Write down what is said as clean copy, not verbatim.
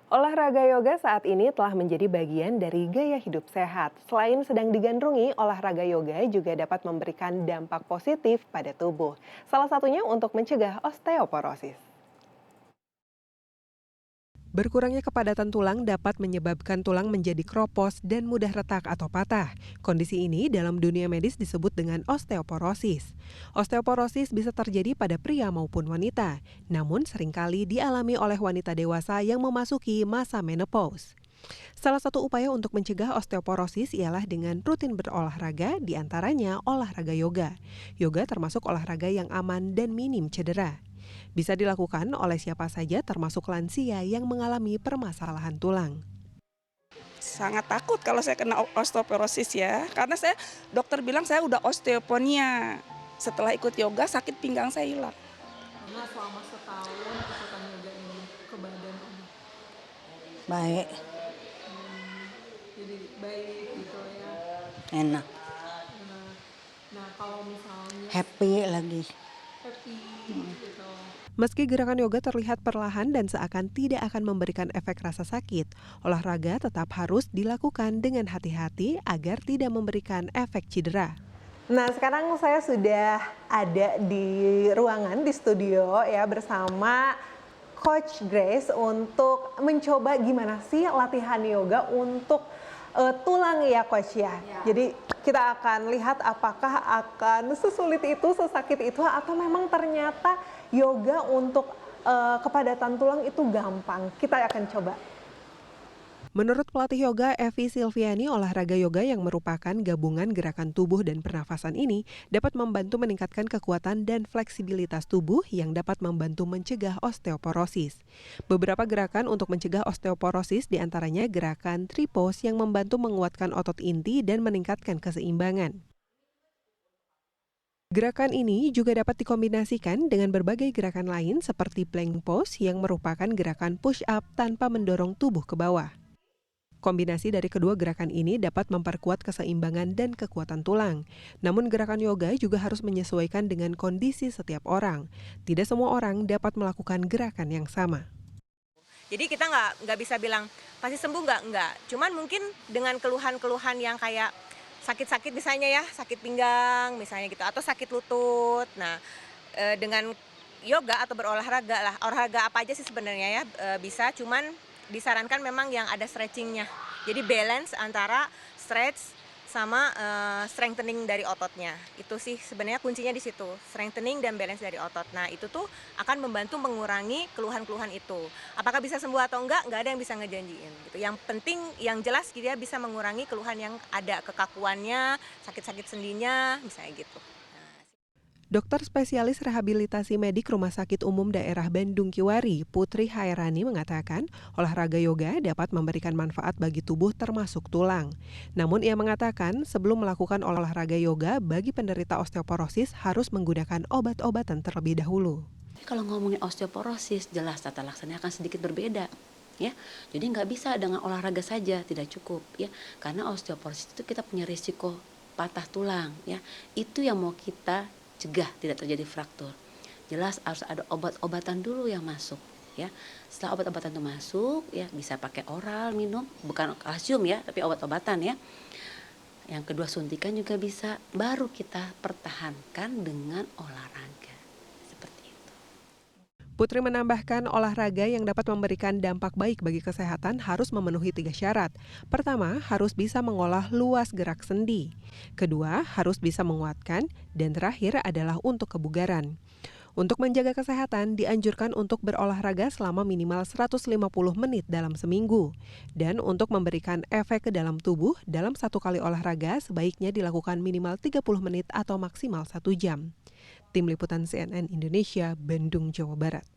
Olahraga yoga saat ini telah menjadi bagian dari gaya hidup sehat. Selain sedang digandrungi, olahraga yoga juga dapat memberikan dampak positif pada tubuh. Salah satunya untuk mencegah osteoporosis. Berkurangnya kepadatan tulang dapat menyebabkan tulang menjadi kropos dan mudah retak atau patah. Kondisi ini dalam dunia medis disebut dengan osteoporosis. Osteoporosis bisa terjadi pada pria maupun wanita, namun seringkali dialami oleh wanita dewasa yang memasuki masa menopause. Salah satu upaya untuk mencegah osteoporosis ialah dengan rutin berolahraga, diantaranya olahraga yoga. Yoga termasuk olahraga yang aman dan minim cedera. Bisa dilakukan oleh siapa saja termasuk lansia yang mengalami permasalahan tulang. Sangat takut kalau saya kena osteoporosis ya, karena dokter bilang saya udah osteoponia. Setelah ikut yoga sakit pinggang saya hilang. Karena selama setahun ikutan yoga ini ke badan ini, Baik, jadi baik gitu ya. enak, Nah, nah kalau misalnya happy lagi. happy gitu. Meski gerakan yoga terlihat perlahan dan seakan tidak akan memberikan efek rasa sakit, olahraga tetap harus dilakukan dengan hati-hati agar tidak memberikan efek cedera. Nah, sekarang saya sudah ada di ruangan di studio ya bersama Coach Grace untuk mencoba gimana sih latihan yoga untuk tulang ya Coach ya. Jadi kita akan lihat apakah akan sesulit itu, sesakit itu atau memang ternyata yoga untuk kepadatan tulang itu gampang. Kita akan coba. Menurut pelatih yoga Evi Silviani, olahraga yoga yang merupakan gabungan gerakan tubuh dan pernafasan ini dapat membantu meningkatkan kekuatan dan fleksibilitas tubuh yang dapat membantu mencegah osteoporosis. Beberapa gerakan untuk mencegah osteoporosis diantaranya gerakan tripos yang membantu menguatkan otot inti dan meningkatkan keseimbangan. Gerakan ini juga dapat dikombinasikan dengan berbagai gerakan lain seperti plank pose yang merupakan gerakan push up tanpa mendorong tubuh ke bawah. Kombinasi dari kedua gerakan ini dapat memperkuat keseimbangan dan kekuatan tulang. Namun gerakan yoga juga harus menyesuaikan dengan kondisi setiap orang. Tidak semua orang dapat melakukan gerakan yang sama. Jadi kita nggak bisa bilang pasti sembuh nggak. Cuman mungkin dengan keluhan-keluhan yang kayak sakit-sakit misalnya ya, sakit pinggang misalnya gitu, atau sakit lutut. Nah, dengan yoga atau berolahraga lah, olahraga apa aja sih sebenarnya ya bisa, cuman disarankan memang yang ada stretchingnya. Jadi balance antara stretch sama strengthening dari ototnya. Itu sih sebenarnya kuncinya di situ, strengthening dan balance dari otot. Nah, itu tuh akan membantu mengurangi keluhan-keluhan itu. Apakah bisa sembuh atau enggak ada yang bisa ngejanjiin gitu. Yang penting yang jelas dia bisa mengurangi keluhan yang ada, kekakuannya, sakit-sakit sendinya, misalnya gitu. Dokter spesialis rehabilitasi medik Rumah Sakit Umum Daerah Bandung Kiwari, Putri Hairani mengatakan, olahraga yoga dapat memberikan manfaat bagi tubuh termasuk tulang. Namun ia mengatakan, sebelum melakukan olahraga yoga bagi penderita osteoporosis harus menggunakan obat-obatan terlebih dahulu. Kalau ngomongin osteoporosis, jelas tata laksananya akan sedikit berbeda. Ya, jadi nggak bisa dengan olahraga saja, tidak cukup ya, karena osteoporosis itu kita punya risiko patah tulang ya, itu yang mau kita cegah tidak terjadi fraktur. Jelas harus ada obat-obatan dulu yang masuk ya. Setelah obat-obatan itu masuk ya, bisa pakai oral minum, bukan kalsium ya, tapi obat-obatan ya. Yang kedua suntikan juga bisa, baru kita pertahankan dengan olahraga. Seperti itu. Putri menambahkan olahraga yang dapat memberikan dampak baik bagi kesehatan harus memenuhi 3 syarat. Pertama, harus bisa mengolah luas gerak sendi. Kedua, harus bisa menguatkan. Dan terakhir adalah untuk kebugaran. Untuk menjaga kesehatan, dianjurkan untuk berolahraga selama minimal 150 menit dalam seminggu. Dan untuk memberikan efek ke dalam tubuh, dalam satu kali olahraga sebaiknya dilakukan minimal 30 menit atau maksimal 1 jam. Tim Liputan CNN Indonesia, Bandung, Jawa Barat.